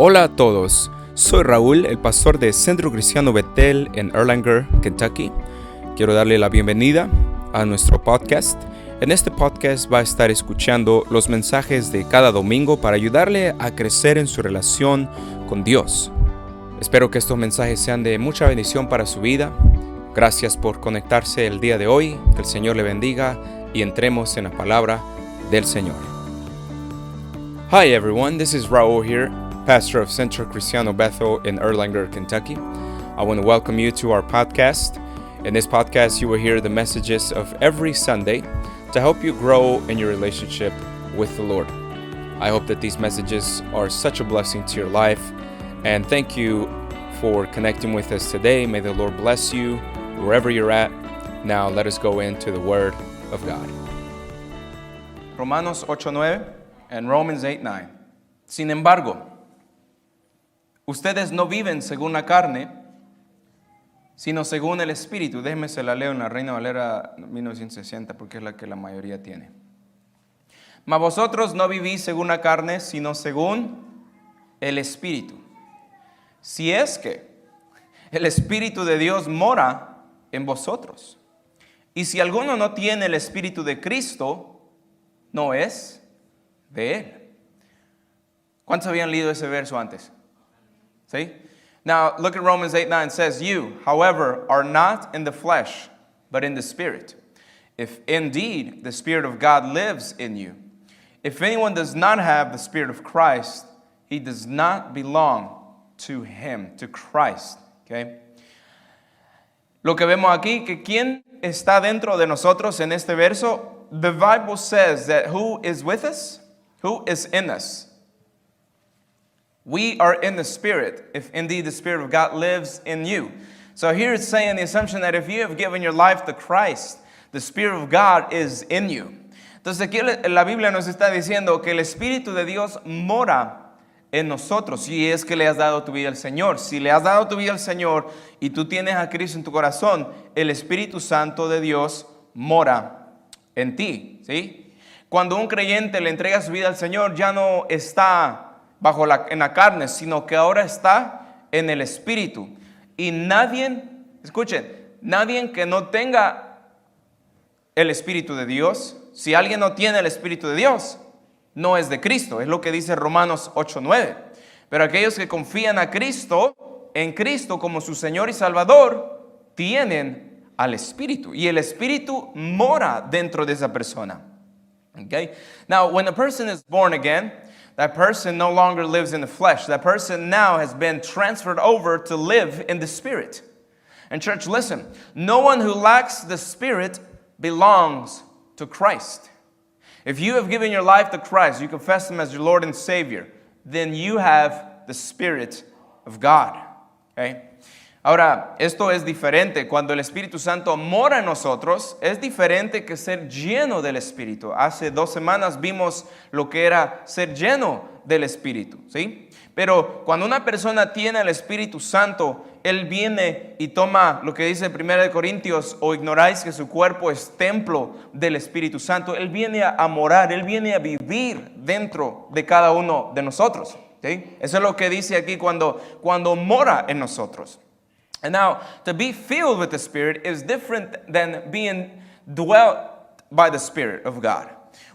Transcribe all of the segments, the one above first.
Hola a todos, soy Raúl, el pastor de Centro Cristiano Betel en Erlanger, Kentucky. Quiero darle la bienvenida a nuestro podcast. En este podcast va a estar escuchando los mensajes de cada domingo para ayudarle a crecer en su relación con Dios. Espero que estos mensajes sean de mucha bendición para su vida. Gracias por conectarse el día de hoy, que el Señor le bendiga y entremos en la palabra del Señor. Hi everyone, this is Raúl here, pastor of Centro Cristiano Bethel in Erlanger, Kentucky. I want to welcome you to our podcast. In this podcast, you will hear the messages of every Sunday to help you grow in your relationship with the Lord. I hope that these messages are such a blessing to your life, and thank you for connecting with us today. May the Lord bless you wherever you're at. Now let us go into the Word of God. Romanos 8:9 and Romans 8:9. Sin embargo, ustedes no viven según la carne, sino según el Espíritu. Déjeme se la leo en la Reina Valera 1960 porque es la que la mayoría tiene. Mas vosotros no vivís según la carne, sino según el Espíritu. Si es que el Espíritu de Dios mora en vosotros. Y si alguno no tiene el Espíritu de Cristo, no es de Él. ¿Cuántos habían leído ese verso antes? ¿Sí? Now, look at Romans 8:9. It says, you, however, are not in the flesh, but in the Spirit. If indeed the Spirit of God lives in you. If anyone does not have the Spirit of Christ, he does not belong to Him, to Christ. Okay? Lo que vemos aquí, que ¿quién está dentro de nosotros en este verso? The Bible says that who is with us? Who is in us? We are in the Spirit, if indeed the Spirit of God lives in you. So here it's saying the assumption that if you have given your life to Christ, the Spirit of God is in you. Entonces aquí la Biblia nos está diciendo que el Espíritu de Dios mora en nosotros, si es que le has dado tu vida al Señor. Si le has dado tu vida al Señor y tú tienes a Cristo en tu corazón, el Espíritu Santo de Dios mora en ti, ¿sí? Cuando un creyente le entrega su vida al Señor, ya no está en la carne, sino que ahora está en el Espíritu. Y nadie, escuchen, nadie que no tenga el Espíritu de Dios, si alguien no tiene el Espíritu de Dios, no es de Cristo. Es lo que dice Romanos 8:9. Pero aquellos que confían en Cristo como su Señor y Salvador, tienen al Espíritu. Y el Espíritu mora dentro de esa persona. Okay? Now, when a person is born again, that person no longer lives in the flesh. That person now has been transferred over to live in the Spirit. And church, listen, no one who lacks the Spirit belongs to Christ. If you have given your life to Christ, you confess Him as your Lord and Savior, then you have the Spirit of God. Okay? Ahora, esto es diferente. Cuando el Espíritu Santo mora en nosotros, es diferente que ser lleno del Espíritu. Hace 2 semanas vimos lo que era ser lleno del Espíritu, ¿sí? Pero cuando una persona tiene el Espíritu Santo, Él viene y toma lo que dice 1 Corintios, o ignoráis que su cuerpo es templo del Espíritu Santo. Él viene a morar, Él viene a vivir dentro de cada uno de nosotros, ¿sí? Eso es lo que dice aquí cuando mora en nosotros. And now, to be filled with the Spirit is different than being dwelt by the Spirit of God.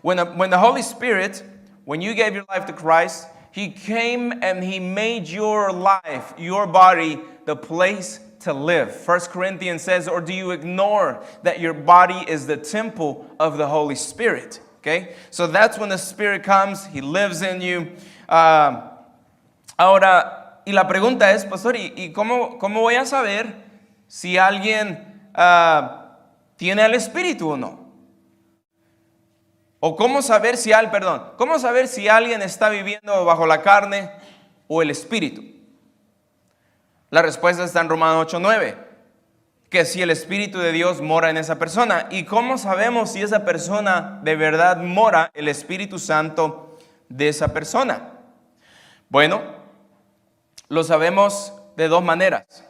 When the Holy Spirit, when you gave your life to Christ, He came and He made your life, your body, the place to live. 1 Corinthians says, or do you ignore that your body is the temple of the Holy Spirit? Okay? So that's when the Spirit comes, He lives in you. Ahora, y la pregunta es, pastor, ¿y cómo voy a saber si alguien tiene el Espíritu o no? O cómo saber si alguien está viviendo bajo la carne o el Espíritu. La respuesta está en Romanos 8:9, que si el Espíritu de Dios mora en esa persona. ¿Y cómo sabemos si esa persona de verdad mora el Espíritu Santo de esa persona? Bueno, lo sabemos de 2 maneras.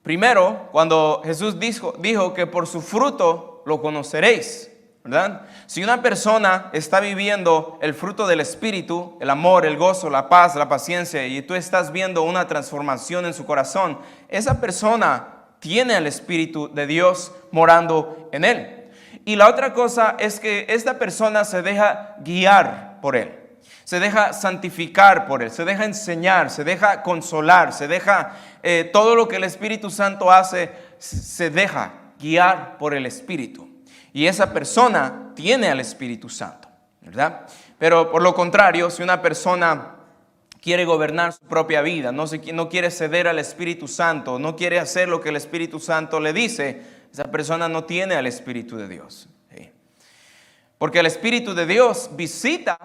Primero, cuando Jesús dijo que por su fruto lo conoceréis. ¿verdad? Si una persona está viviendo el fruto del Espíritu, el amor, el gozo, la paz, la paciencia, y tú estás viendo una transformación en su corazón, esa persona tiene al Espíritu de Dios morando en él. Y la otra cosa es que esta persona se deja guiar por él, se deja santificar por él, se deja enseñar, se deja consolar, se deja todo lo que el Espíritu Santo hace, se deja guiar por el Espíritu. Y esa persona tiene al Espíritu Santo, ¿verdad? Pero por lo contrario, si una persona quiere gobernar su propia vida, no quiere ceder al Espíritu Santo, no quiere hacer lo que el Espíritu Santo le dice, esa persona no tiene al Espíritu de Dios. ¿Sí? Porque el Espíritu de Dios visita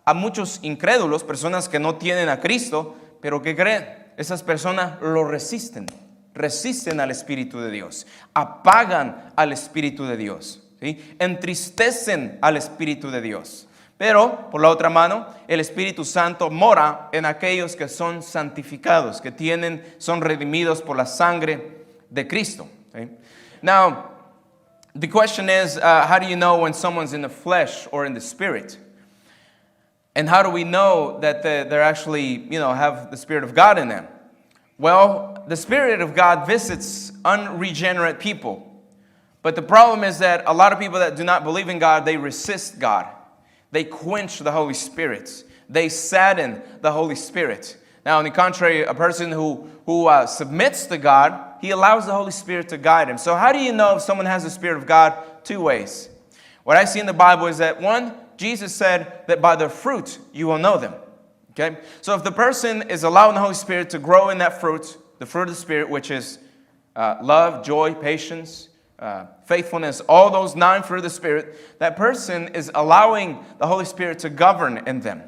a muchos incrédulos, personas que no tienen a Cristo, pero que creen. Esas personas lo resisten al Espíritu de Dios, apagan al Espíritu de Dios, ¿sí? Entristecen al Espíritu de Dios. Pero, por la otra mano, el Espíritu Santo mora en aquellos que son santificados, que son redimidos por la sangre de Cristo. ¿Sí? Now, the question is, how do you know when someone's in the flesh or in the spirit? And how do we know that they're actually, have the Spirit of God in them? Well, the Spirit of God visits unregenerate people. But the problem is that a lot of people that do not believe in God, they resist God. They quench the Holy Spirit. They sadden the Holy Spirit. Now, on the contrary, a person who submits to God, he allows the Holy Spirit to guide him. So how do you know if someone has the Spirit of God? Two ways. What I see in the Bible is that, one, Jesus said that by their fruit you will know them. Okay? So if the person is allowing the Holy Spirit to grow in that fruit, the fruit of the Spirit, which is love, joy, patience, faithfulness, all those 9 fruit of the Spirit, that person is allowing the Holy Spirit to govern in them.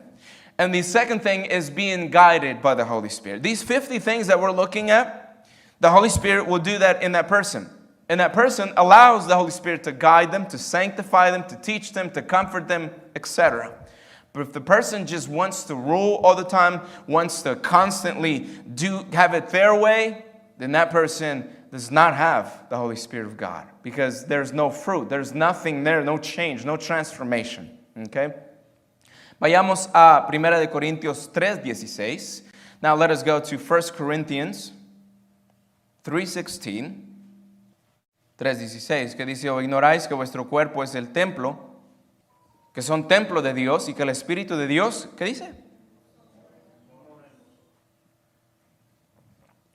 And the second thing is being guided by the Holy Spirit. These 50 things that we're looking at, the Holy Spirit will do that in that person. And that person allows the Holy Spirit to guide them, to sanctify them, to teach them, to comfort them, etc. But if the person just wants to rule all the time, wants to constantly have it their way, then that person does not have the Holy Spirit of God, because there's no fruit, there's nothing there, no change, no transformation. Okay? Vayamos a 1 de Corintios 3:16. Now let us go to 1 Corinthians 3:16. 3:16, que dice: ¿O ignoráis que vuestro cuerpo es el templo, que son templo de Dios, y que el Espíritu de Dios, ¿qué dice?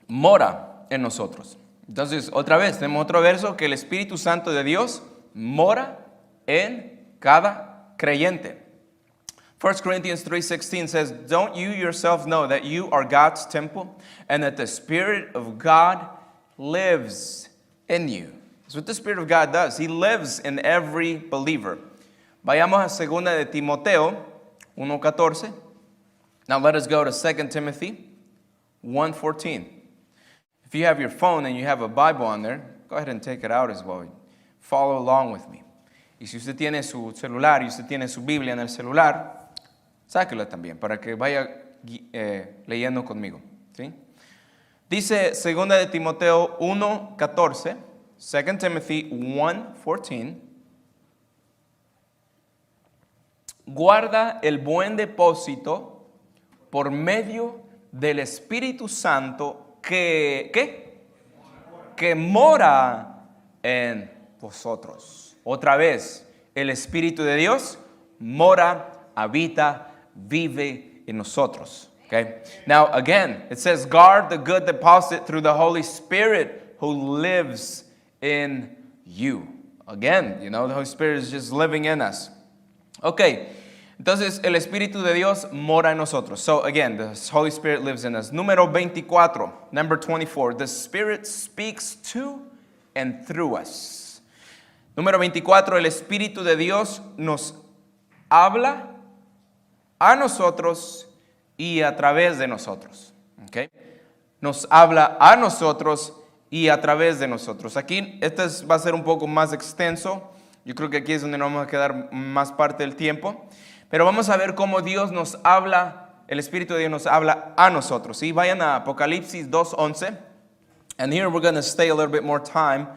Mora en nosotros. Entonces, otra vez, tenemos otro verso, que el Espíritu Santo de Dios mora en cada creyente. 1 Corinthians 3:16 says, "Don't you yourself know that you are God's temple, and that the Spirit of God lives in you?" That's what the Spirit of God does. He lives in every believer. Vayamos a 2 de Timoteo 1:14. Now let us go to 2 Timothy 1:14. If you have your phone and you have a Bible on there, go ahead and take it out as well. Follow along with me. Y si usted tiene su celular y usted tiene su Biblia en el celular, sáquela también para que vaya leyendo conmigo. ¿Sí? Dice 2 de Timoteo 1:14, 2 Timothy 1:14. Guarda el buen depósito por medio del Espíritu Santo que mora en vosotros. Otra vez, el Espíritu de Dios mora, habita, vive en nosotros. Okay? Now again, it says guard the good deposit through the Holy Spirit who lives in you. Again, the Holy Spirit is just living in us. Okay. Entonces, el Espíritu de Dios mora en nosotros. So, again, the Holy Spirit lives in us. Número 24, number 24. The Spirit speaks to and through us. Número 24, el Espíritu de Dios nos habla a nosotros y a través de nosotros. Okay? Nos habla a nosotros y a través de nosotros. Aquí, va a ser un poco más extenso. Yo creo que aquí es donde nos vamos a quedar más parte del tiempo. Pero vamos a ver cómo Dios nos habla, el Espíritu de Dios nos habla a nosotros. ¿Sí? Vayan a Apocalipsis 2:11. And here we're going to stay a little bit more time,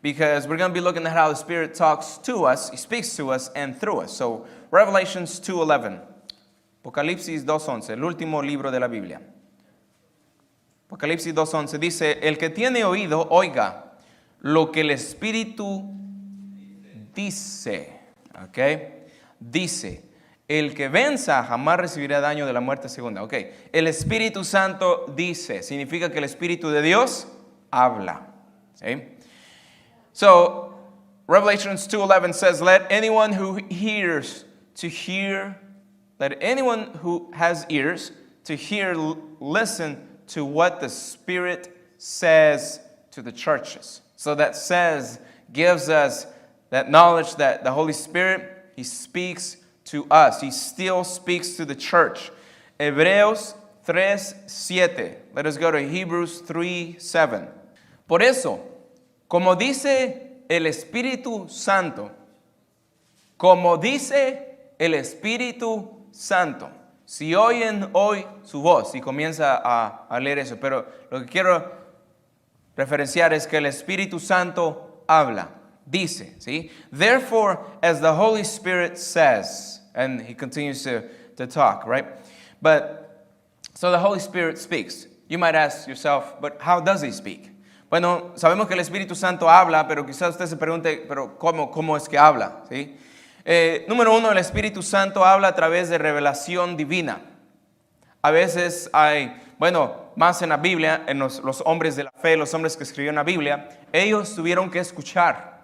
because we're going to be looking at how the Spirit talks to us, He speaks to us and through us. So, Revelations 2:11. Apocalipsis 2:11, el último libro de la Biblia. Apocalipsis 2:11 dice, el que tiene oído, oiga lo que el Espíritu dice. ¿Ok? Dice, el que venza jamás recibirá daño de la muerte segunda. ¿Ok? El Espíritu Santo dice, significa que el Espíritu de Dios habla. ¿Sí? So, Revelations 2:11 says, let anyone who hears to hear, let anyone who has ears to hear, listen to what the Spirit says to the churches. So that says, gives us that knowledge that the Holy Spirit, He speaks to us. He still speaks to the church. Hebreos 3:7. Let us go to Hebrews 3:7. Por eso, como dice el Espíritu Santo, como dice el Espíritu Santo, si oyen hoy su voz, y comienza a leer eso, pero lo que quiero referenciar es que el Espíritu Santo habla, dice, ¿sí? Therefore, as the Holy Spirit says, and he continues to talk, right? But, so the Holy Spirit speaks. You might ask yourself, but how does he speak? Bueno, sabemos que el Espíritu Santo habla, pero quizás usted se pregunte, pero ¿cómo es que habla? ¿Sí? Número uno, el Espíritu Santo habla a través de revelación divina. A veces hay, bueno, más en la Biblia, en los hombres de la fe, los hombres que escribieron la Biblia, ellos tuvieron que escuchar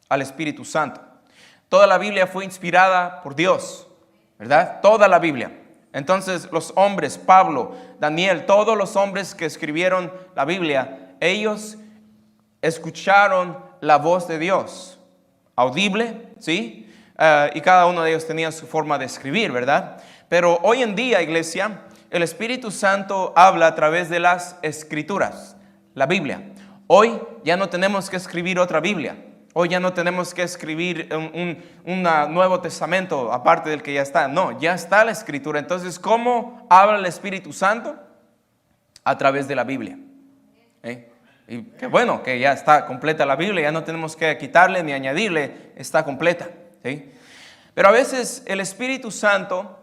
al Espíritu Santo. Toda la Biblia fue inspirada por Dios, ¿verdad? Toda la Biblia. Entonces los hombres, Pablo, Daniel, todos los hombres que escribieron la Biblia, ellos escucharon la voz de Dios, audible, ¿sí? Y cada uno de ellos tenía su forma de escribir, ¿verdad? Pero hoy en día, iglesia, el Espíritu Santo habla a través de las Escrituras, la Biblia. Hoy ya no tenemos que escribir otra Biblia. Hoy ya no tenemos que escribir un Nuevo Testamento aparte del que ya está. No, ya está la Escritura. Entonces, ¿cómo habla el Espíritu Santo? A través de la Biblia. Y qué bueno que ya está completa la Biblia. Ya no tenemos que quitarle ni añadirle. Está completa. ¿Sí? Pero a veces el Espíritu Santo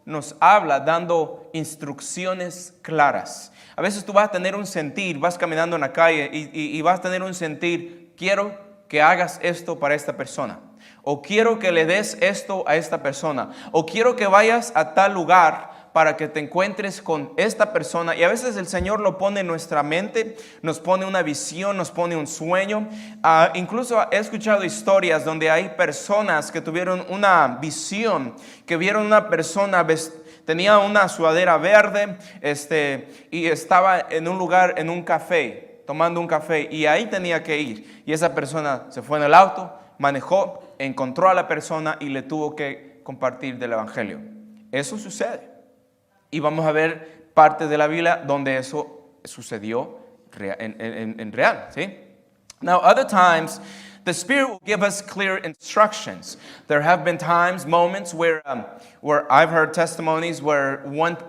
nos habla dando instrucciones claras. A veces tú vas a tener un sentir, vas caminando en la calle y vas a tener un sentir, quiero que hagas esto para esta persona, o quiero que le des esto a esta persona, o quiero que vayas a tal lugar para que te encuentres con esta persona. Y a veces el Señor lo pone en nuestra mente, nos pone una visión, nos pone un sueño. Incluso he escuchado historias donde hay personas que tuvieron una visión, que vieron una persona tenía una sudadera verde y estaba en un lugar, en un café, tomando un café, y ahí tenía que ir. Y esa persona se fue en el auto, manejó, encontró a la persona y le tuvo que compartir del Evangelio. Eso sucede. Y vamos a ver parte de la Biblia donde eso sucedió en real, ¿sí? Now, other times, the Spirit will give us clear instructions. There have been times, moments where I've heard testimonies where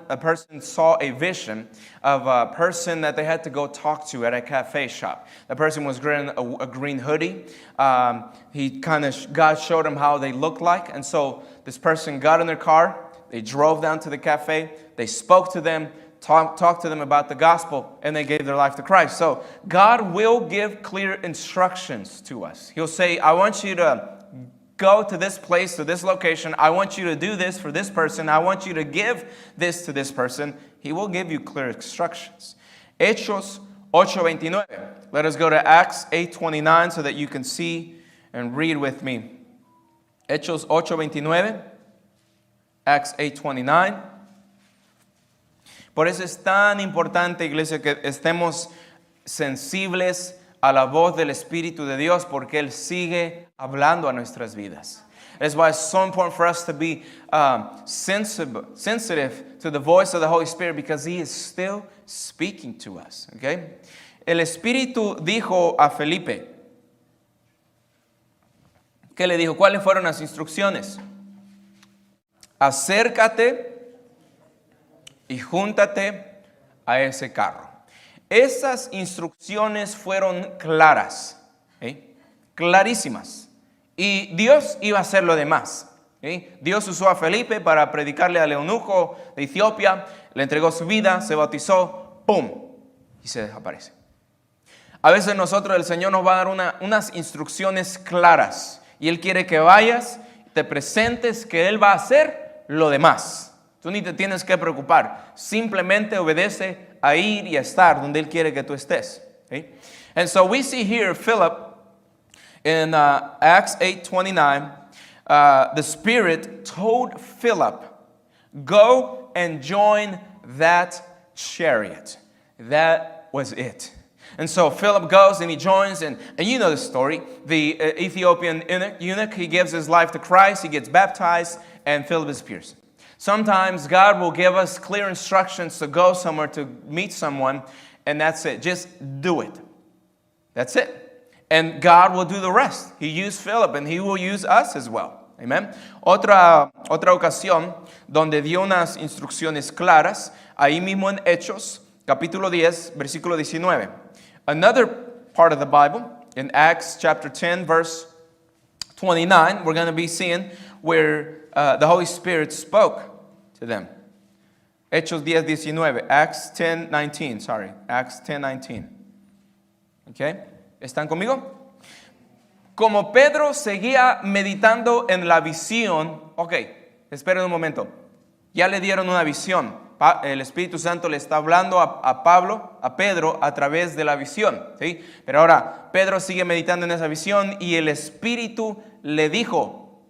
a person saw a vision of a person that they had to go talk to at a cafe shop. The person was wearing a green hoodie. God showed him how they looked like. And so this person got in their car. They drove down to the cafe. They spoke to them, talked to them about the gospel, and they gave their life to Christ. So God will give clear instructions to us. He'll say, I want you to go to this place, to this location. I want you to do this for this person. I want you to give this to this person. He will give you clear instructions. Hechos 8:29. Let us go to Acts 8:29 so that you can see and read with me. Hechos 8:29. Acts 8:29. Por eso es tan importante, iglesia, que estemos sensibles a la voz del Espíritu de Dios, porque Él sigue hablando a nuestras vidas. That's why it's so important for us to be sensitive to the voice of the Holy Spirit, because He is still speaking to us. Okay? El Espíritu dijo a Felipe, ¿qué le dijo? ¿Cuáles fueron las instrucciones? Acércate y júntate a ese carro. esas instrucciones fueron claras, ¿sí? Clarísimas. Y Dios iba a hacer lo demás. ¿Sí? Dios usó a Felipe para predicarle al eunuco de Etiopía, le entregó su vida, se bautizó, ¡pum! Y se desaparece. A veces nosotros, el Señor nos va a dar unas instrucciones claras y Él quiere que vayas, te presentes, que Él va a hacer lo demás. Tú ni te tienes que preocupar, simplemente obedece a ir y a estar donde Él quiere que tú estés. ¿Sí? And so we see here Philip in Acts 8:29, the Spirit told Philip, go and join that chariot. That was it. And so Philip goes and he joins, and you know the story. The Ethiopian eunuch, he gives his life to Christ, he gets baptized, and Philip disappears. Sometimes God will give us clear instructions to go somewhere to meet someone, and that's it. Just do it. That's it. And God will do the rest. He used Philip, and He will use us as well. Amen. Otra ocasión donde dio unas instrucciones claras, ahí mismo en Hechos, capítulo 10, versículo 19. Another part of the Bible, in Acts chapter 10, verse 29, we're going to be seeing where the Holy Spirit spoke to them. Hechos 10:19, Acts 10:19, Acts 10:19. Okay, ¿están conmigo? Como Pedro seguía meditando en la visión, esperen un momento, ya le dieron una visión. El Espíritu Santo le está hablando a Pedro a través de la visión, ¿sí? Pero ahora Pedro sigue meditando en esa visión y el Espíritu le dijo,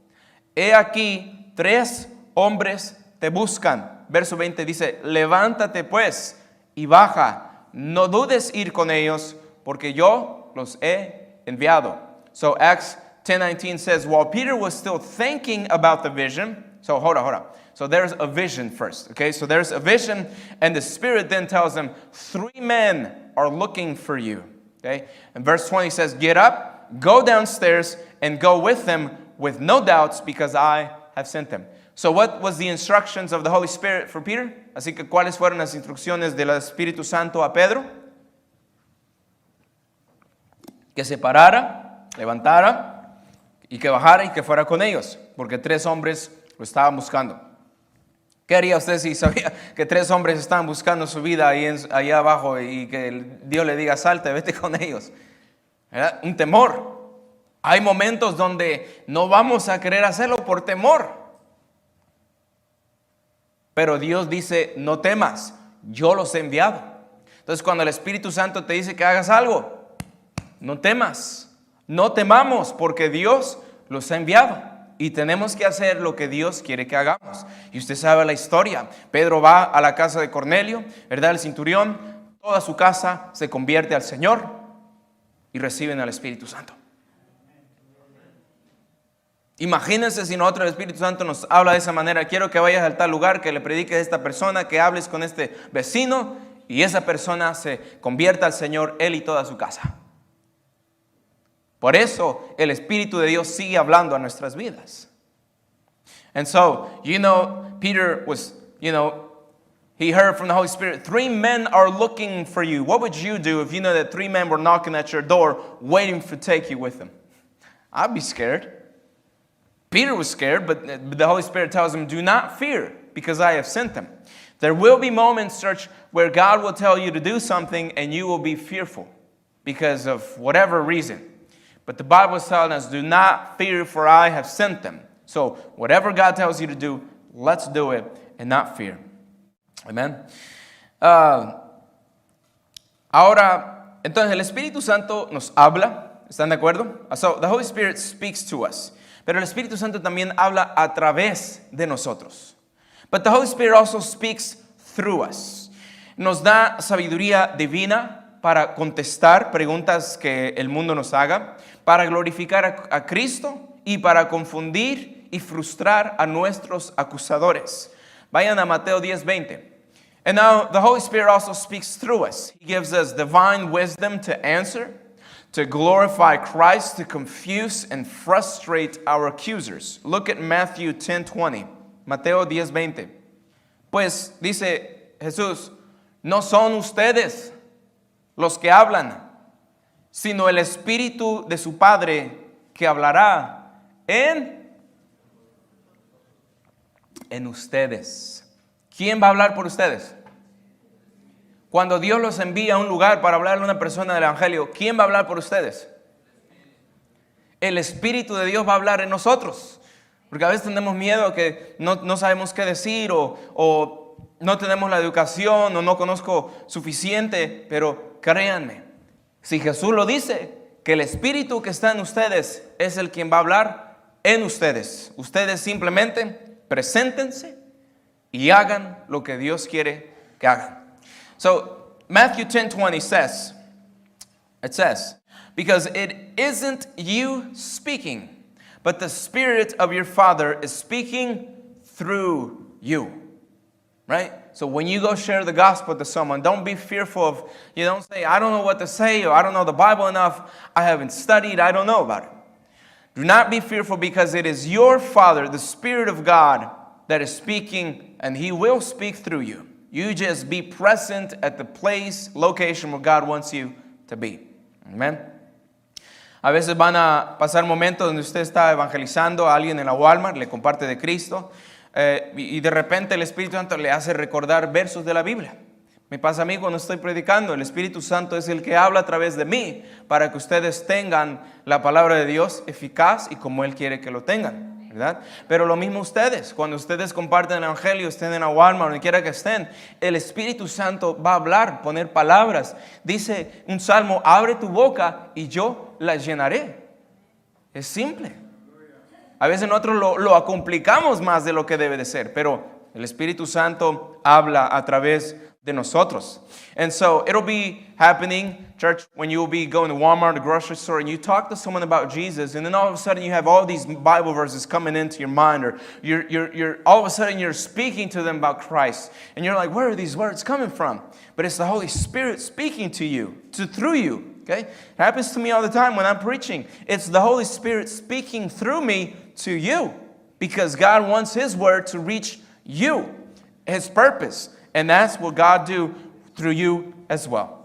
he aquí 3 hombres te buscan. Verso 20 dice, levántate pues y baja, no dudes ir con ellos, porque yo los he enviado. So Acts 10:19 says, while Peter was still thinking about the vision, so hold on. So there's a vision first, okay? So there's a vision, and the Spirit then tells them, 3 men are looking for you, okay? And verse 20 says, get up, go downstairs, and go with them with no doubts, because I have sent them. So what was the instructions of the Holy Spirit for Peter? Así que, ¿cuáles fueron las instrucciones del Espíritu Santo a Pedro? Que se parara, levantara, y que bajara y que fuera con ellos, porque 3 hombres lo estaban buscando. ¿Qué haría usted si sabía que 3 hombres estaban buscando su vida ahí abajo y que Dios le diga, salte, vete con ellos? ¿Verdad? Un temor. Hay momentos donde no vamos a querer hacerlo por temor. Pero Dios dice, no temas, yo los he enviado. Entonces cuando el Espíritu Santo te dice que hagas algo, no temas, no temamos, porque Dios los ha enviado. Y tenemos que hacer lo que Dios quiere que hagamos. Y usted sabe la historia. Pedro va a la casa de Cornelio, ¿verdad? El centurión, toda su casa se convierte al Señor y reciben al Espíritu Santo. Imagínense si nosotros, el Espíritu Santo nos habla de esa manera. Quiero que vayas al tal lugar, que le prediques a esta persona, que hables con este vecino y esa persona se convierta al Señor, él y toda su casa. Por eso el Espíritu de Dios sigue hablando a nuestras vidas. And so, Peter was, he heard from the Holy Spirit, 3 men are looking for you. What would you do if you know that 3 men were knocking at your door, waiting to take you with them? I'd be scared. Peter was scared, but the Holy Spirit tells him, do not fear, because I have sent them. There will be moments, church, where God will tell you to do something and you will be fearful because of whatever reason. But the Bible is telling us, do not fear, for I have sent them. So whatever God tells you to do, let's do it and not fear. Amen. Ahora, entonces el Espíritu Santo nos habla. ¿Están de acuerdo? So the Holy Spirit speaks to us. Pero el Espíritu Santo también habla a través de nosotros. But the Holy Spirit also speaks through us. Nos da sabiduría divina para contestar preguntas que el mundo nos haga, para glorificar a Cristo y para confundir y frustrar a nuestros acusadores. Vayan a Mateo 10:20. And now the Holy Spirit also speaks through us. He gives us divine wisdom to answer, to glorify Christ, to confuse and frustrate our accusers. Look at Matthew 10:20. Mateo 10:20. Pues dice Jesús, ¿no son ustedes los que hablan, sino el Espíritu de su Padre que hablará en ustedes. ¿Quién va a hablar por ustedes? Cuando Dios los envía a un lugar para hablarle a una persona del Evangelio, ¿quién va a hablar por ustedes? El Espíritu de Dios va a hablar en nosotros. Porque a veces tenemos miedo que no sabemos qué decir o no tenemos la educación o no conozco suficiente. Pero créanme, si Jesús lo dice, que el Espíritu que está en ustedes es el quien va a hablar en ustedes. Ustedes simplemente preséntense y hagan lo que Dios quiere que hagan. So, Matthew 10:20 says, because it isn't you speaking, but the Spirit of your Father is speaking through you. Right? So when you go share the gospel to someone, don't be fearful of, you don't say, I don't know what to say, or I don't know the Bible enough, I haven't studied, I don't know about it. Do not be fearful, because it is your Father, the Spirit of God, that is speaking, and He will speak through you. You just be present at the place, location where God wants you to be. Amen. A veces van a pasar momentos donde usted está evangelizando a alguien en la Walmart, le comparte de Cristo, y de repente el Espíritu Santo le hace recordar versos de la Biblia. Me pasa a mí cuando estoy predicando, el Espíritu Santo es el que habla a través de mí para que ustedes tengan la palabra de Dios eficaz y como Él quiere que lo tengan. ¿Verdad? Pero lo mismo ustedes, cuando ustedes comparten el Evangelio, estén en la Walmart, donde quiera que estén, el Espíritu Santo va a hablar, poner palabras. Dice un salmo, abre tu boca y yo la llenaré. Es simple. A veces nosotros lo complicamos más de lo que debe de ser, pero el Espíritu Santo habla a través de nosotros. And so it'll be happening, church, when you'll be going to Walmart, the grocery store, and you talk to someone about Jesus, and then all of a sudden you have all these Bible verses coming into your mind, or you're all of a sudden you're speaking to them about Christ, and you're like, where are these words coming from? But it's the Holy Spirit speaking to you, through you. Okay? It happens to me all the time when I'm preaching. It's the Holy Spirit speaking through me to you, because God wants His word to reach you, His purpose. And that's what God do through you as well.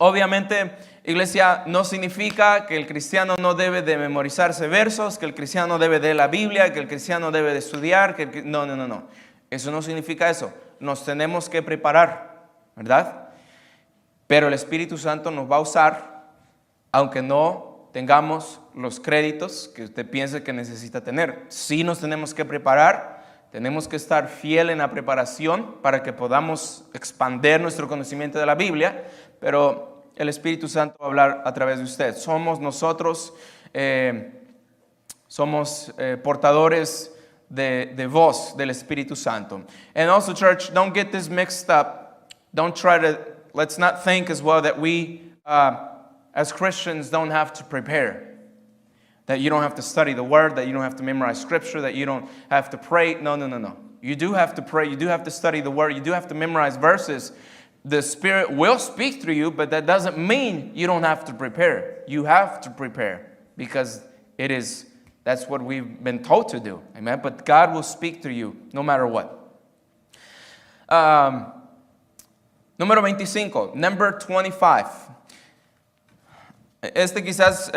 Obviamente, iglesia, no significa que el cristiano no debe de memorizarse versos, que el cristiano debe de la Biblia, que el cristiano debe de estudiar. No. Eso no significa eso. Nos tenemos que preparar, ¿verdad? Pero el Espíritu Santo nos va a usar, aunque no tengamos los créditos que usted piense que necesita tener. Sí nos tenemos que preparar. Tenemos que estar fiel en la preparación para que podamos expandir nuestro conocimiento de la Biblia, pero el Espíritu Santo va a hablar a través de usted. Somos nosotros, portadores de voz del Espíritu Santo. And also, church, don't get this mixed up. Let's not think as well that we, as Christians, don't have to prepare. That you don't have to study the Word, that you don't have to memorize Scripture, that you don't have to pray. No. You do have to pray. You do have to study the Word. You do have to memorize verses. The Spirit will speak through you, but that doesn't mean you don't have to prepare. You have to prepare because that's what we've been told to do. Amen? But God will speak through you no matter what. Número 25, number 25. Quizás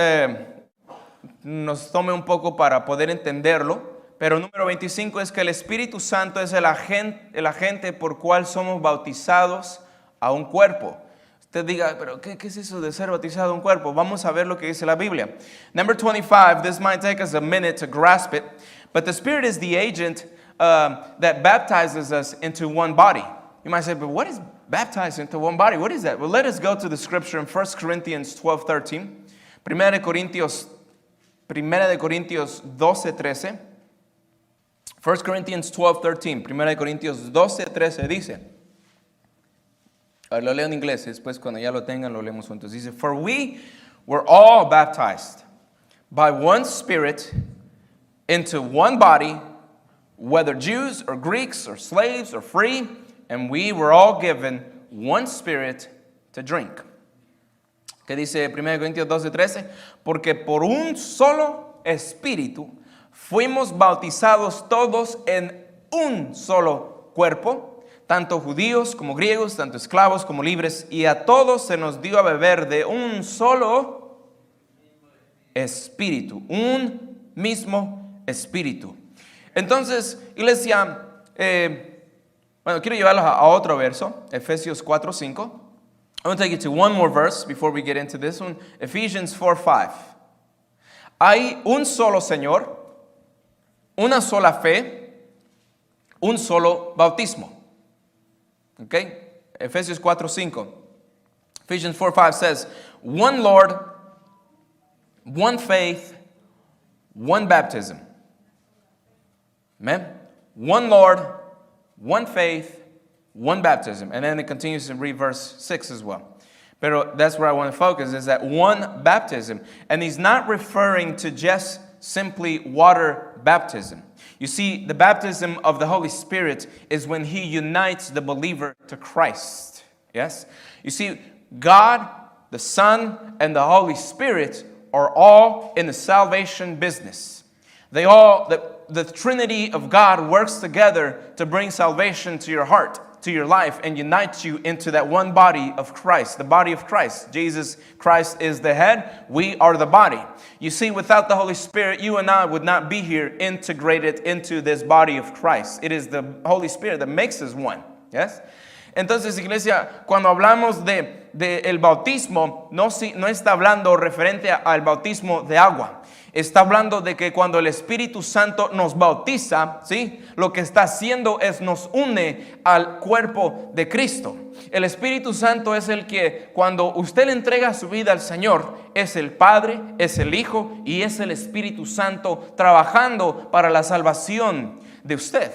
nos tome un poco para poder entenderlo, pero número 25 es que el Espíritu Santo es el agente por cual somos bautizados a un cuerpo. Usted diga, pero ¿qué es eso de ser bautizado a un cuerpo? Vamos a ver lo que dice la Biblia. Number 25, this might take us a minute to grasp it, but the Spirit is the agent that baptizes us into one body. You might say, but what is baptized into one body? What is that? Well, let us go to the scripture in 1 Corinthians 12:13. Primera de Corintios 12:13. 1 Corinthians 12:13. Primera de Corintios 12:13 dice. A ver, lo leo en inglés, después cuando ya lo tengan lo leemos juntos. Dice, for we were all baptized by one Spirit into one body, whether Jews or Greeks or slaves or free, and we were all given one Spirit to drink. ¿Qué dice 1 Corintios 12:13? Porque por un solo Espíritu fuimos bautizados todos en un solo cuerpo, tanto judíos como griegos, tanto esclavos como libres, y a todos se nos dio a beber de un solo espíritu, un mismo espíritu. Entonces, iglesia, quiero llevarlos a otro verso, Efesios 4:5. I want to take you to one more verse before we get into this one, Ephesians 4:5. Hay un solo Señor, una sola fe, un solo bautismo. Okay? Efesios 4:5. Ephesians 4:5 says, one Lord, one faith, one baptism. Amen? One Lord, one faith, one baptism. And then it continues to read verse 6 as well. But that's where I want to focus, is that one baptism. And he's not referring to just simply water baptism. You see, the baptism of the Holy Spirit is when he unites the believer to Christ. Yes? You see, God, the Son, and the Holy Spirit are all in the salvation business. The Trinity of God works together to bring salvation to your heart, to your life, and unite you into that one body of Christ, the body of Christ. Jesus Christ is the head, we are the body. You see, without the Holy Spirit, you and I would not be here integrated into this body of Christ. It is the Holy Spirit that makes us one. Yes? Entonces, iglesia, cuando hablamos de el bautismo, no está hablando referente al bautismo de agua. Está hablando de que cuando el Espíritu Santo nos bautiza, ¿sí? Lo que está haciendo es nos une al cuerpo de Cristo. El Espíritu Santo es el que cuando usted le entrega su vida al Señor, es el Padre, es el Hijo y es el Espíritu Santo trabajando para la salvación de usted.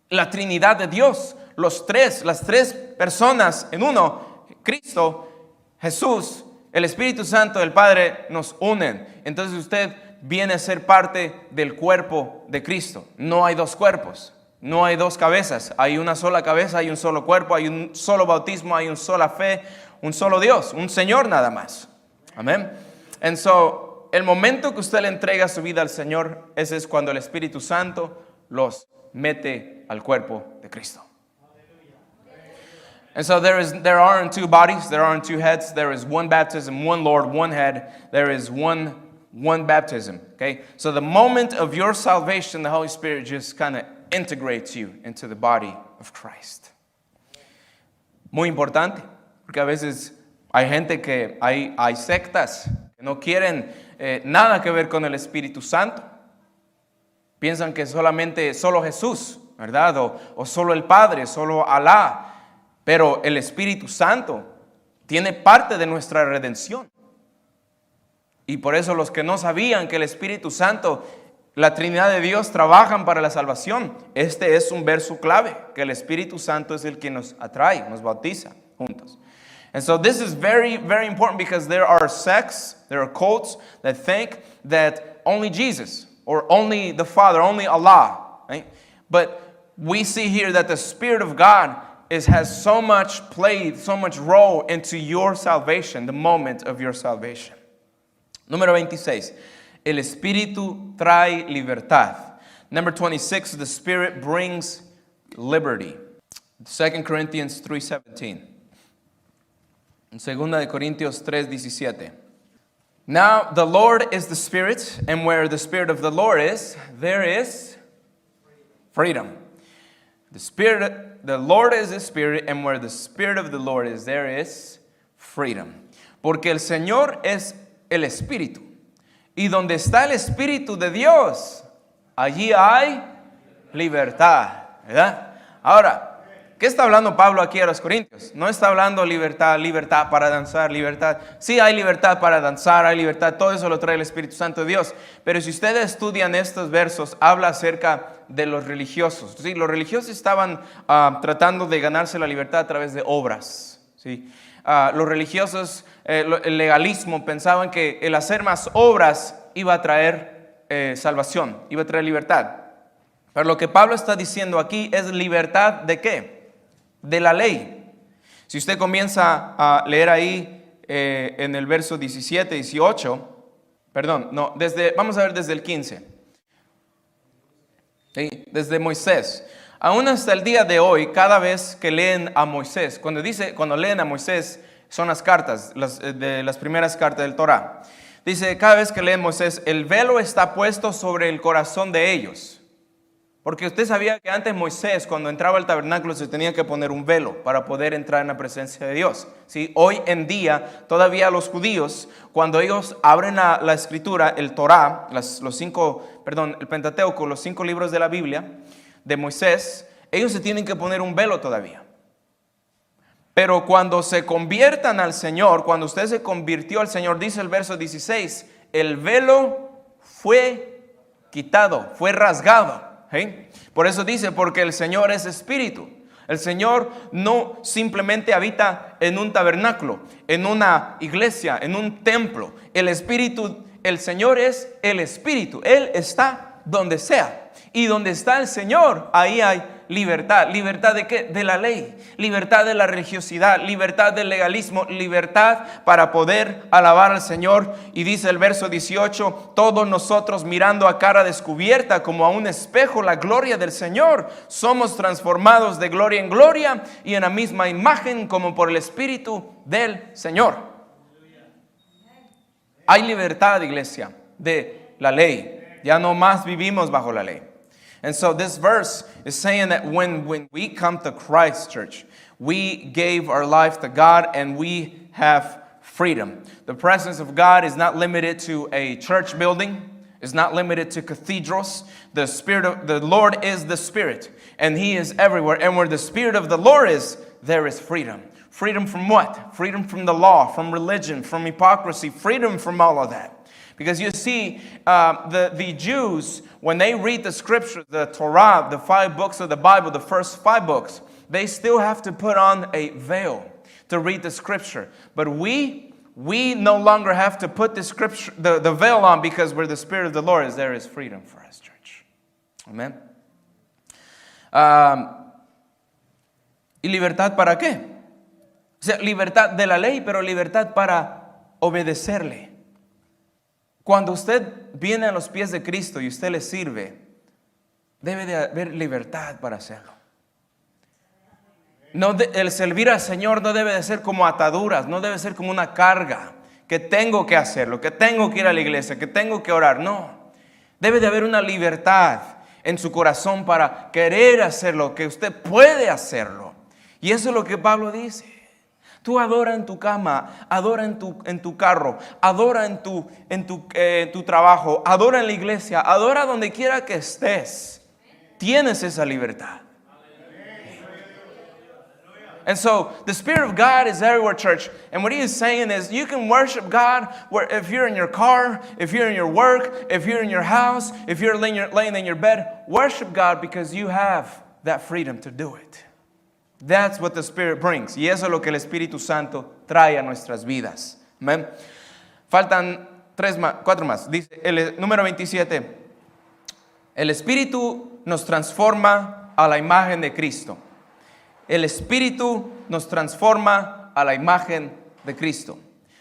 La Trinidad de Dios, las tres personas en uno, Cristo, Jesús, el Espíritu Santo del Padre nos unen. Entonces usted viene a ser parte del cuerpo de Cristo. No hay dos cuerpos, no hay dos cabezas. Hay una sola cabeza, hay un solo cuerpo, hay un solo bautismo, hay una sola fe, un solo Dios, un Señor nada más. Amén. And so, el momento que usted le entrega su vida al Señor, ese es cuando el Espíritu Santo los mete al cuerpo de Cristo. And so there aren't two bodies, there aren't two heads, there is one baptism, one Lord, one head, there is one baptism, okay? So the moment of your salvation, the Holy Spirit just kind of integrates you into the body of Christ. Muy importante, porque a veces hay gente hay sectas que no quieren nada que ver con el Espíritu Santo. Piensan que solo Jesús, ¿verdad? O solo el Padre, solo Alá. Pero el Espíritu Santo tiene parte de nuestra redención. Y por eso los que no sabían que el Espíritu Santo, la Trinidad de Dios, trabajan para la salvación. Este es un verso clave, que el Espíritu Santo es el que nos atrae, nos bautiza juntos. And so this is very, very important because there are sects, there are cults that think that only Jesus or only the Father, only Allah. Right? But we see here that the Spirit of God has so much role into your salvation, the moment of your salvation. Número 26. El Espíritu trae libertad. Number 26. The Spirit brings liberty. 2 Corinthians 3:17. En 2 Corintios 3:17. Now the Lord is the Spirit, and where the Spirit of the Lord is, there is freedom. The Lord is the Spirit, and where the Spirit of the Lord is, there is freedom. Porque el Señor es el Espíritu. Y donde está el Espíritu de Dios, allí hay libertad. ¿Verdad? Ahora, ¿qué está hablando Pablo aquí a los Corintios? No está hablando libertad para danzar, libertad. Sí hay libertad para danzar, hay libertad, todo eso lo trae el Espíritu Santo de Dios. Pero si ustedes estudian estos versos, habla acerca de los religiosos. ¿Sí? Los religiosos estaban tratando de ganarse la libertad a través de obras. ¿Sí? Los religiosos, el legalismo, pensaban que el hacer más obras iba a traer salvación, iba a traer libertad. Pero lo que Pablo está diciendo aquí es libertad ¿de qué? De la ley. Si usted comienza a leer ahí en el verso 17, 18, vamos a ver desde el 15. ¿Sí? Desde Moisés. Aún hasta el día de hoy, cada vez que leen a Moisés, cuando leen a Moisés, son las cartas, de las primeras cartas del Torá. Dice, cada vez que leen Moisés, el velo está puesto sobre el corazón de ellos. Porque usted sabía que antes Moisés, cuando entraba al tabernáculo, se tenía que poner un velo para poder entrar en la presencia de Dios. ¿Sí? Hoy en día, todavía los judíos, cuando ellos abren la escritura, el Torá, el Pentateuco, los 5 libros de la Biblia, de Moisés, ellos se tienen que poner un velo todavía. Pero cuando se conviertan al Señor, cuando usted se convirtió al Señor, dice el verso 16, el velo fue quitado, fue rasgado. ¿Sí? Por eso dice, porque el Señor es espíritu. El Señor no simplemente habita en un tabernáculo, en una iglesia, en un templo. El Señor es el espíritu. Él está donde sea. Y donde está el Señor, ahí hay libertad. ¿Libertad de qué? De la ley. Libertad de la religiosidad. Libertad del legalismo. Libertad para poder alabar al Señor. Y dice el verso 18, todos nosotros mirando a cara descubierta como a un espejo la gloria del Señor, somos transformados de gloria en gloria y en la misma imagen como por el Espíritu del Señor. Hay libertad, iglesia, de la ley. Ya no más vivimos bajo la ley. And so this verse is saying that when we come to Christ, church, we gave our life to God and we have freedom. The presence of God is not limited to a church building. It's not limited to cathedrals. The Spirit of the Lord is the Spirit, and He is everywhere. And where the Spirit of the Lord is, there is freedom. Freedom from what? Freedom from the law, from religion, from hypocrisy, freedom from all of that. Because you see, the Jews, when they read the scripture, the Torah, the 5 books of the Bible, the first 5 books, they still have to put on a veil to read the scripture. But we no longer have to put the scripture, the veil on, because where the Spirit of the Lord is, there is freedom for us, church. Amen. ¿Y libertad para qué? O sea, libertad de la ley, pero libertad para obedecerle. Cuando usted viene a los pies de Cristo y usted le sirve, debe de haber libertad para hacerlo. El servir al Señor no debe de ser como ataduras, no debe ser como una carga, que tengo que hacerlo, que tengo que ir a la iglesia, que tengo que orar. No, debe de haber una libertad en su corazón para querer hacerlo, que usted puede hacerlo. Y eso es lo que Pablo dice. Tú adora en tu cama, adora en tu carro, adora en tu trabajo, adora en la iglesia, adora donde quiera que estés. Tienes esa libertad. And so the Spirit of God is everywhere, church. And what he is saying is you can worship God if you're in your car, if you're in your work, if you're in your house, if you're laying in your bed. Worship God because you have that freedom to do it. That's what the Spirit brings. Y eso es lo que el Espíritu Santo trae a nuestras vidas. Amen. Faltan 4 más. Dice el número 27. El Espíritu nos transforma a la imagen de Cristo. El Espíritu nos transforma a la imagen de Cristo.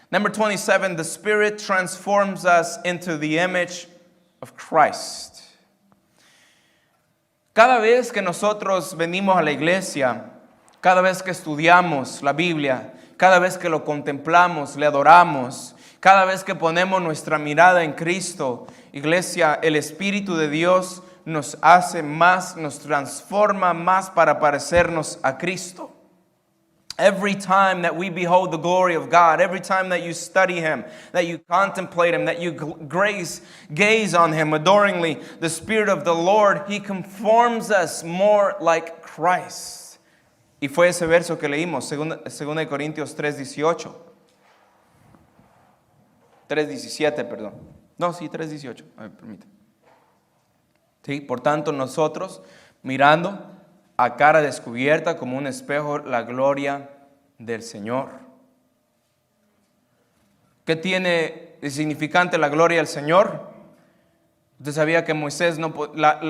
Number 27. The Spirit transforms us into the image of Christ. Cada vez que nosotros venimos a la iglesia, cada vez que estudiamos la Biblia, cada vez que lo contemplamos, le adoramos, cada vez que ponemos nuestra mirada en Cristo, iglesia, el Espíritu de Dios nos hace más, nos transforma más para parecernos a Cristo. Every time that we behold the glory of God, every time that you study Him, that you contemplate Him, that you gaze on Him adoringly, the Spirit of the Lord, He conforms us more like Christ. Y fue ese verso que leímos, 2 Corintios 3:18. 3:17, perdón. No, sí, 3:18. A ver, permítame. Sí, por tanto, nosotros, mirando a cara descubierta como un espejo la gloria del Señor. ¿Qué tiene de significante la gloria del Señor? Usted sabía que Moisés,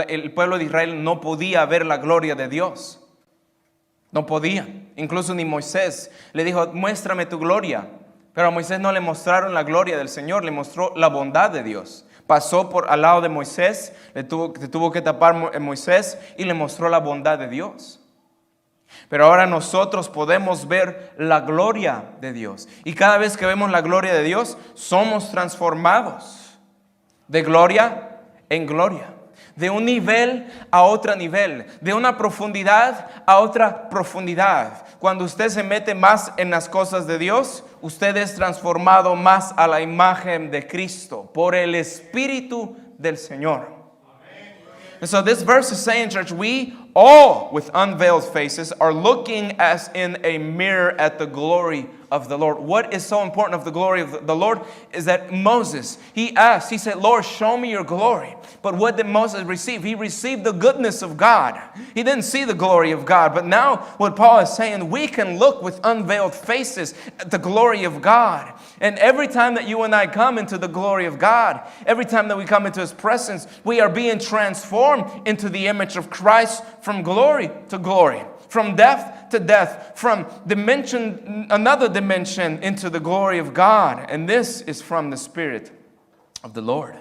el pueblo de Israel no podía ver la gloria de Dios. No podía. Incluso ni Moisés le dijo, muéstrame tu gloria. Pero a Moisés no le mostraron la gloria del Señor, le mostró la bondad de Dios. pasó por al lado de Moisés, le tuvo que tapar Moisés y le mostró la bondad de Dios. Pero ahora nosotros podemos ver la gloria de Dios. Y cada vez que vemos la gloria de Dios, somos transformados de gloria en gloria. De un nivel a otro nivel, de una profundidad a otra profundidad. Cuando usted se mete más en las cosas de Dios, usted es transformado más a la imagen de Cristo por el Espíritu del Señor. And so this verse is saying, church, we all with unveiled faces are looking as in a mirror at the glory of the Lord. What is so important of the glory of the Lord is that Moses, he asked, he said, Lord, show me your glory. But what did Moses receive? He received the goodness of God. He didn't see the glory of God. But now what Paul is saying, we can look with unveiled faces at the glory of God. And every time that you and I come into the glory of God, every time that we come into His presence, we are being transformed into the image of Christ from glory to glory, from death to death, from another dimension into the glory of God. And this is from the Spirit of the Lord.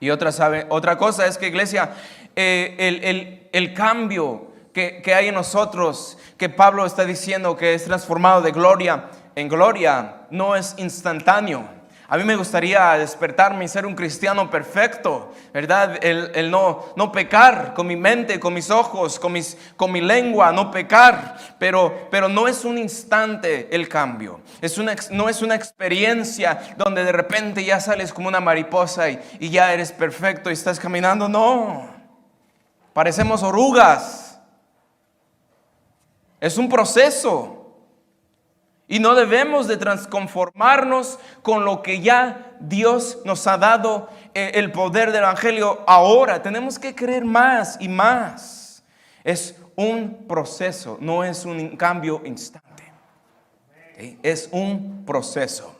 Y otra cosa es que, iglesia, el cambio que hay en nosotros, que Pablo está diciendo que es transformado de gloria en gloria, no es instantáneo. A mí me gustaría despertarme y ser un cristiano perfecto, ¿verdad? El no pecar con mi mente, con mis ojos, con mi lengua, no pecar. Pero no es un instante el cambio. No es una experiencia donde de repente ya sales como una mariposa y ya eres perfecto y estás caminando. No, parecemos orugas. Es un proceso. Y no debemos de transconformarnos con lo que ya Dios nos ha dado el poder del Evangelio ahora. Tenemos que creer más y más. Es un proceso, no es un cambio instante. ¿Sí? Es un proceso.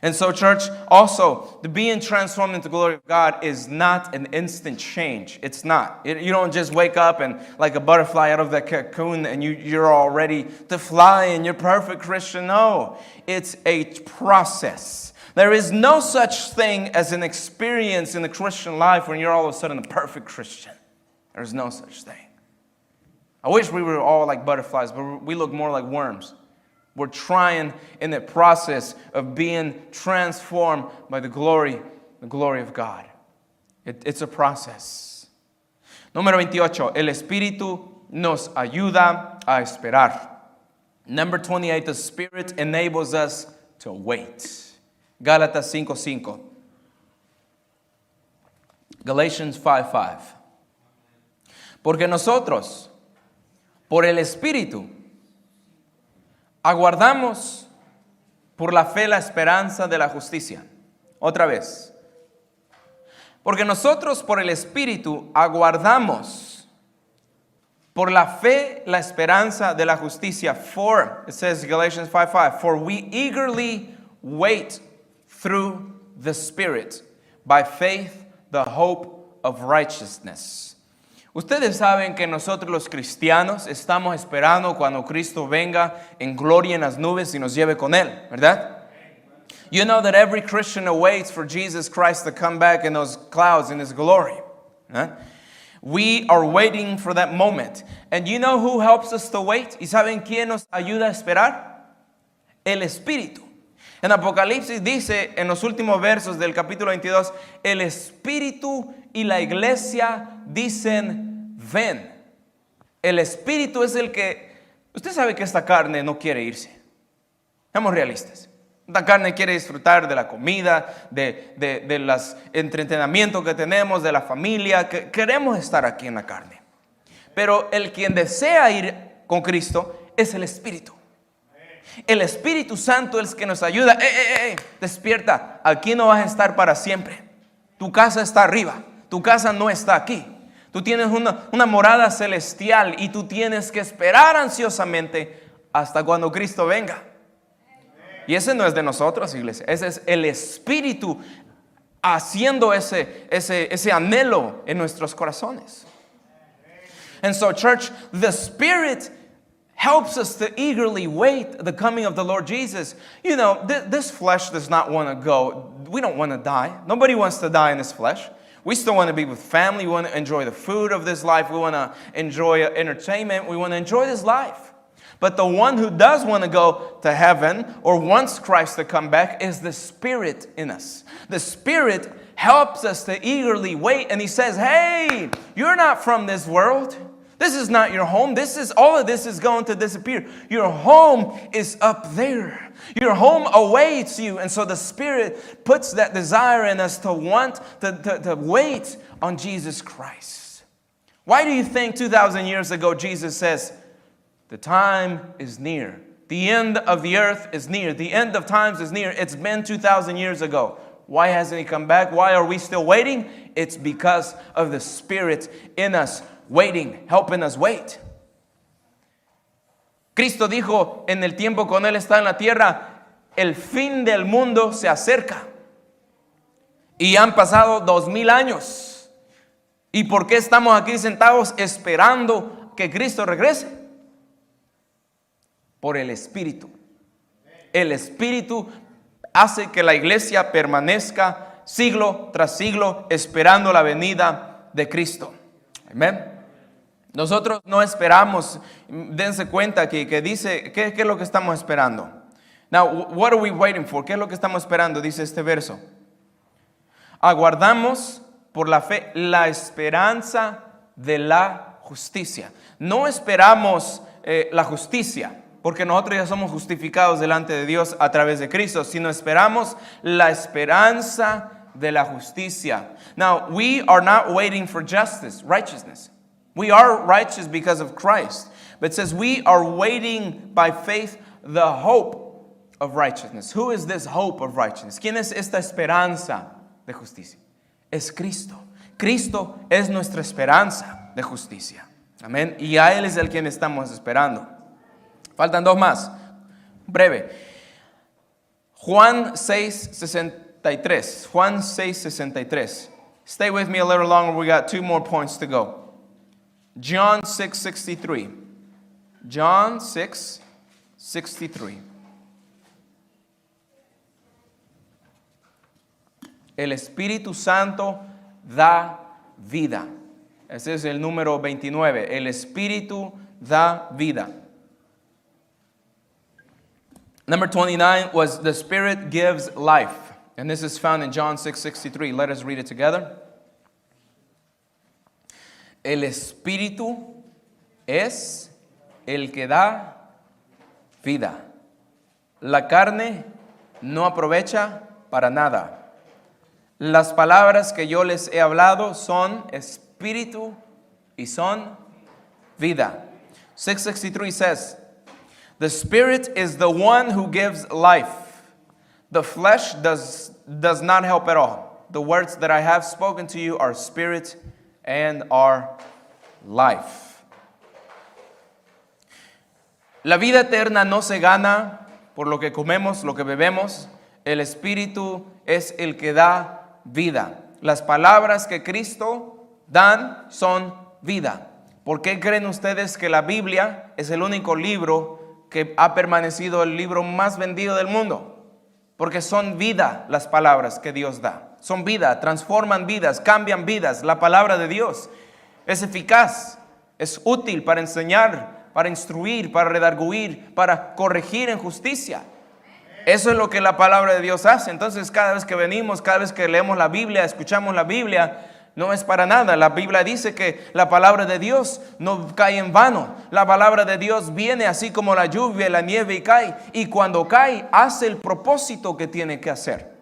And so, church, also, the being transformed into the glory of God is not an instant change. It's not. You don't just wake up and like a butterfly out of the cocoon and you're all ready to fly and you're perfect Christian. No, it's a process. There is no such thing as an experience in the Christian life when you're all of a sudden a perfect Christian. There's no such thing. I wish we were all like butterflies, but we look more like worms. We're trying in the process of being transformed by the glory of God. It's a process. Número 28. El Espíritu nos ayuda a esperar. Number 28. The Spirit enables us to wait. Gálatas 5:5. Galatians 5:5. Porque nosotros, por el Espíritu, aguardamos por la fe la esperanza de la justicia. Otra vez. Porque nosotros por el Espíritu aguardamos por la fe la esperanza de la justicia. For, it says Galatians 5:5, for we eagerly wait through the Spirit, by faith the hope of righteousness. Ustedes saben que nosotros los cristianos estamos esperando cuando Cristo venga en gloria en las nubes y nos lleve con Él, ¿verdad? You know that every Christian awaits for Jesus Christ to come back in those clouds in His glory. ¿Eh? We are waiting for that moment. And you know who helps us to wait? ¿Y saben quién nos ayuda a esperar? El Espíritu. En Apocalipsis dice en los últimos versos del capítulo 22, el Espíritu y la iglesia dicen, ven. El Espíritu es el que, usted sabe que esta carne no quiere irse. Seamos realistas. Esta carne quiere disfrutar de la comida, de los entretenimientos que tenemos, de la familia. Que queremos estar aquí en la carne. Pero el quien desea ir con Cristo es el Espíritu. El Espíritu Santo es el que nos ayuda. Despierta, aquí no vas a estar para siempre. Tu casa está arriba, tu casa no está aquí. Tú tienes una morada celestial y tú tienes que esperar ansiosamente hasta cuando Cristo venga. Y ese no es de nosotros, iglesia. Ese es el Espíritu haciendo ese anhelo en nuestros corazones. And so, church, the Spirit helps us to eagerly wait the coming of the Lord Jesus. You know, this flesh does not want to go. we don't want to die. Nobody wants to die in this flesh. We still want to be with family. We want to enjoy the food of this life. We want to enjoy entertainment. We want to enjoy this life. But the one who does want to go to heaven or wants Christ to come back is the Spirit in us. The Spirit helps us to eagerly wait. And He says, hey, you're not from this world. This is not your home. All of this is going to disappear. Your home is up there. Your home awaits you. And so the Spirit puts that desire in us to want to wait on Jesus Christ. Why do you think 2,000 years ago Jesus says, the time is near. The end of the earth is near. The end of times is near. It's been 2,000 years ago. Why hasn't He come back? Why are we still waiting? It's because of the Spirit in us. Waiting, helping us wait. Cristo dijo en el tiempo cuando Él está en la tierra, el fin del mundo se acerca. Y han pasado 2000 años. ¿Y por qué estamos aquí sentados esperando que Cristo regrese? Por el Espíritu. El Espíritu hace que la iglesia permanezca siglo tras siglo esperando la venida de Cristo. Amén. Nosotros no esperamos, dense cuenta que dice, ¿qué es lo que estamos esperando? Now, what are we waiting for? ¿Qué es lo que estamos esperando? Dice este verso. Aguardamos por la fe la esperanza de la justicia. No esperamos la justicia, porque nosotros ya somos justificados delante de Dios a través de Cristo, sino esperamos la esperanza de la justicia. Now, we are not waiting for justice, righteousness. We are righteous because of Christ. But it says we are waiting by faith the hope of righteousness. Who is this hope of righteousness? ¿Quién es esta esperanza de justicia? Es Cristo. Cristo es nuestra esperanza de justicia. Amén. Y a Él es el quien estamos esperando. Faltan dos más. Breve. Juan 6:63. Juan 6:63. Stay with me a little longer. We got two more points to go. John 6:63. John 6:63. El Espíritu Santo da vida. Ese es el número 29. El Espíritu da vida. Number 29 was the Spirit gives life. And this is found in John 6:63. Let us read it together. El Espíritu es el que da vida. La carne no aprovecha para nada. Las palabras que yo les he hablado son espíritu y son vida. 6:63 says, the Spirit is the one who gives life. The flesh does not help at all. The words that I have spoken to you are spirit and are life. La vida eterna no se gana por lo que comemos, lo que bebemos. El Espíritu es el que da vida. Las palabras que Cristo dan son vida. ¿Por qué creen ustedes que la Biblia es el único libro que ha permanecido el libro más vendido del mundo? Porque son vida las palabras que Dios da. Son vida, transforman vidas, cambian vidas. La palabra de Dios es eficaz, es útil para enseñar, para instruir, para redarguir, para corregir en justicia. Eso es lo que la palabra de Dios hace. Entonces, cada vez que venimos, cada vez que leemos la Biblia, escuchamos la Biblia, no es para nada. La Biblia dice que la palabra de Dios no cae en vano. La palabra de Dios viene así como la lluvia, la nieve y cae. Y cuando cae, hace el propósito que tiene que hacer.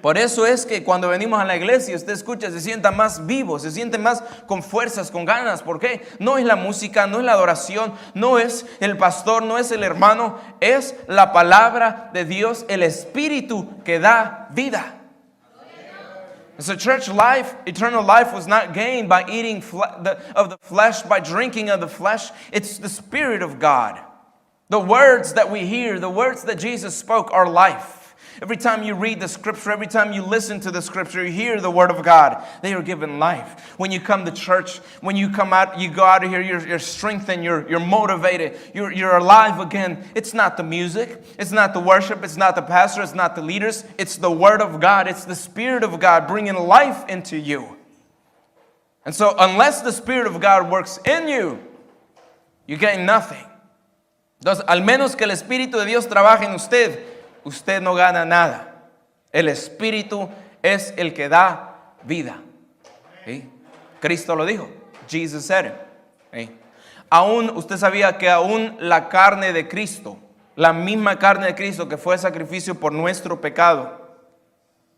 Por eso es que cuando venimos a la iglesia, usted escucha, se sienta más vivo, se siente más con fuerzas, con ganas. ¿Por qué? No es la música, no es la adoración, no es el pastor, no es el hermano. Es la palabra de Dios, el Espíritu que da vida. So church life, eternal life was not gained by eating of the flesh, by drinking of the flesh. It's the Spirit of God. The words that we hear, the words that Jesus spoke are life. Every time you read the scripture, every time you listen to the scripture, you hear the word of God, they are given life. When you come to church, when you come out, you go out of here, you're strengthened, you're motivated, you're alive again. It's not the music, it's not the worship, it's not the pastor, it's not the leaders, it's the word of God, it's the Spirit of God bringing life into you. And so unless the Spirit of God works in you, you gain nothing. Entonces, al menos que el Espíritu de Dios trabaje en usted, usted no gana nada. El Espíritu es el que da vida. ¿Sí? Cristo lo dijo. Jesus said it. ¿Sí? Aún, usted sabía que aún la carne de Cristo, la misma carne de Cristo que fue sacrificio por nuestro pecado,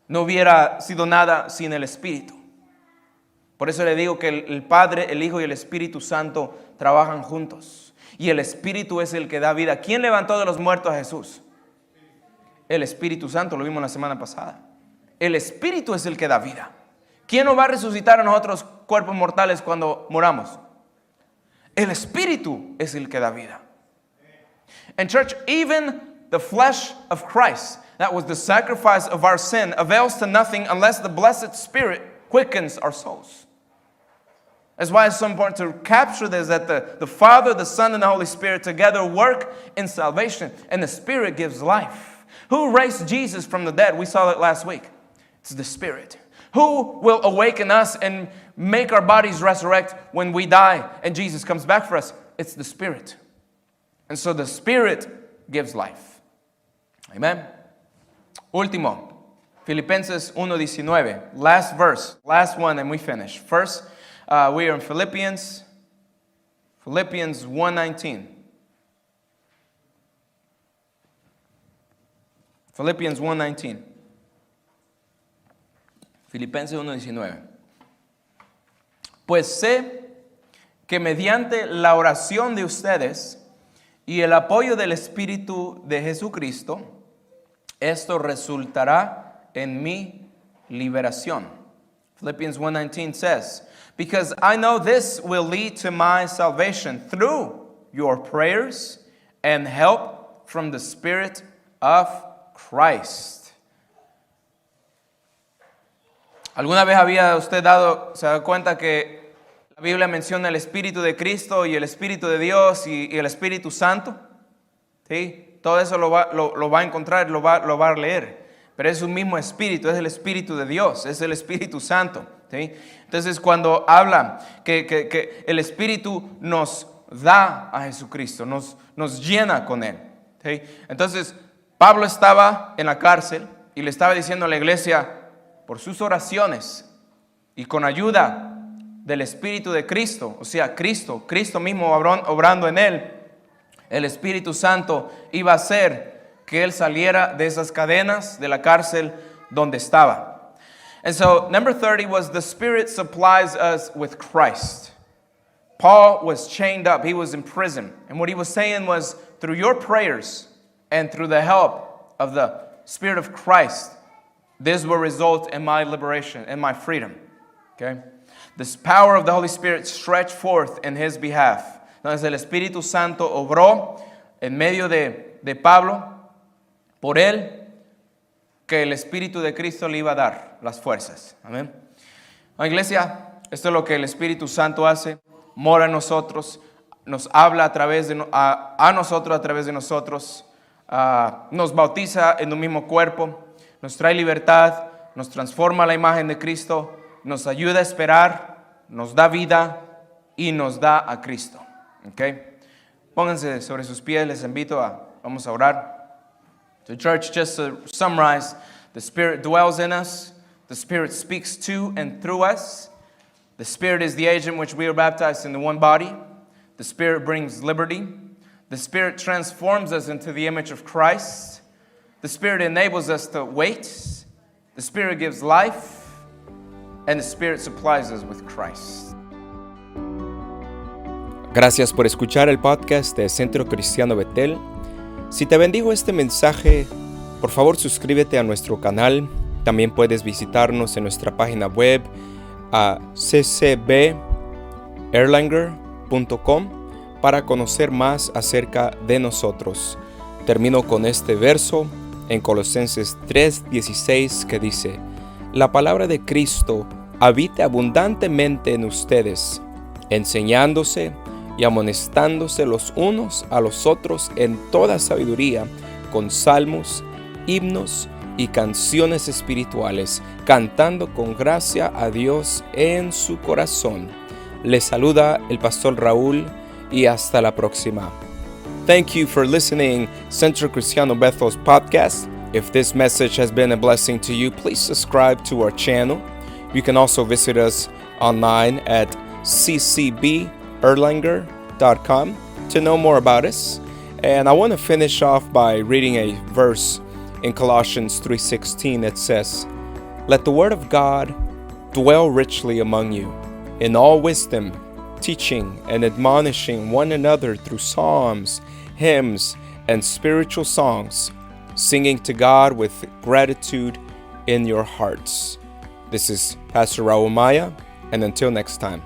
no hubiera sido nada sin el Espíritu. Por eso le digo que el Padre, el Hijo y el Espíritu Santo trabajan juntos. Y el Espíritu es el que da vida. ¿Quién levantó de los muertos a Jesús? El Espíritu Santo, lo vimos la semana pasada. El Espíritu es el que da vida. ¿Quién nos va a resucitar a nosotros cuerpos mortales cuando moramos? El Espíritu es el que da vida. And church, even the flesh of Christ, that was the sacrifice of our sin, avails to nothing unless the blessed Spirit quickens our souls. That's why it's so important to capture this, that the Father, the Son, and the Holy Spirit together work in salvation, and the Spirit gives life. Who raised Jesus from the dead? We saw that last week. It's the Spirit. Who will awaken us and make our bodies resurrect when we die and Jesus comes back for us? It's the Spirit. And so the Spirit gives life. Amen. Último, Filipenses 1:19. Last verse, last one, and we finish. First, we are in Philippians 1:19. Philippians 1:19. Filipenses 1:19. Pues sé que mediante la oración de ustedes y el apoyo del Espíritu de Jesucristo, esto resultará en mi liberación. Philippians 1:19 says, because I know this will lead to my salvation through your prayers and help from the Spirit of Christ. ¿Alguna vez había usted se da cuenta que la Biblia menciona el Espíritu de Cristo y el Espíritu de Dios y el Espíritu Santo? ¿Sí? Todo eso lo va a encontrar, lo va a leer. Pero es un mismo Espíritu, es el Espíritu de Dios, es el Espíritu Santo. ¿Sí? Entonces cuando habla que el Espíritu nos da a Jesucristo, nos llena con Él. ¿Sí? Entonces Pablo estaba en la cárcel y le estaba diciendo a la iglesia, por sus oraciones y con ayuda del Espíritu de Cristo, o sea, Cristo mismo obrando en él, el Espíritu Santo iba a hacer que él saliera de esas cadenas de la cárcel donde estaba. And so, number 30 was the Spirit supplies us with Christ. Paul was chained up. He was in prison. And what he was saying was, through your prayers and through the help of the Spirit of Christ, this will result in my liberation and my freedom. Okay? This power of the Holy Spirit stretched forth in his behalf. Entonces el Espíritu Santo obró en medio de Pablo, por él, que el Espíritu de Cristo le iba a dar las fuerzas. Amén. Iglesia, esto es lo que el Espíritu Santo hace. Mora en nosotros, nos habla a nosotros a través de nosotros, nos bautiza en un mismo cuerpo, nos trae libertad, nos transforma a la imagen de Cristo, nos ayuda a esperar, nos da vida y nos da a Cristo. Okay? Pónganse sobre sus pies, les invito vamos a orar. So church, just to summarize, the Spirit dwells in us, the Spirit speaks to and through us, the Spirit is the agent which we are baptized in the one body, the Spirit brings liberty, the Spirit transforms us into the image of Christ, the Spirit enables us to wait, the Spirit gives life, and the Spirit supplies us with Christ. Gracias por escuchar el podcast de Centro Cristiano Betel. Si te bendijo este mensaje, por favor suscríbete a nuestro canal. También puedes visitarnos en nuestra página web a ccberlanger.com para conocer más acerca de nosotros. Termino con este verso. en Colosenses 3:16 que dice: la palabra de Cristo habite abundantemente en ustedes, enseñándose y amonestándose los unos a los otros en toda sabiduría, con salmos, himnos y canciones espirituales, cantando con gracia a Dios en su corazón. Les saluda el pastor Raúl y hasta la próxima. Thank you for listening Centro Cristiano Bethel's podcast. If this message has been a blessing to you, please subscribe to our channel. You can also visit us online at ccberlanger.com to know more about us. And I want to finish off by reading a verse in Colossians 3:16 that says, let the word of God dwell richly among you, in all wisdom, teaching and admonishing one another through psalms, hymns, and spiritual songs, singing to God with gratitude in your hearts. This is Pastor Raul Maya, and until next time.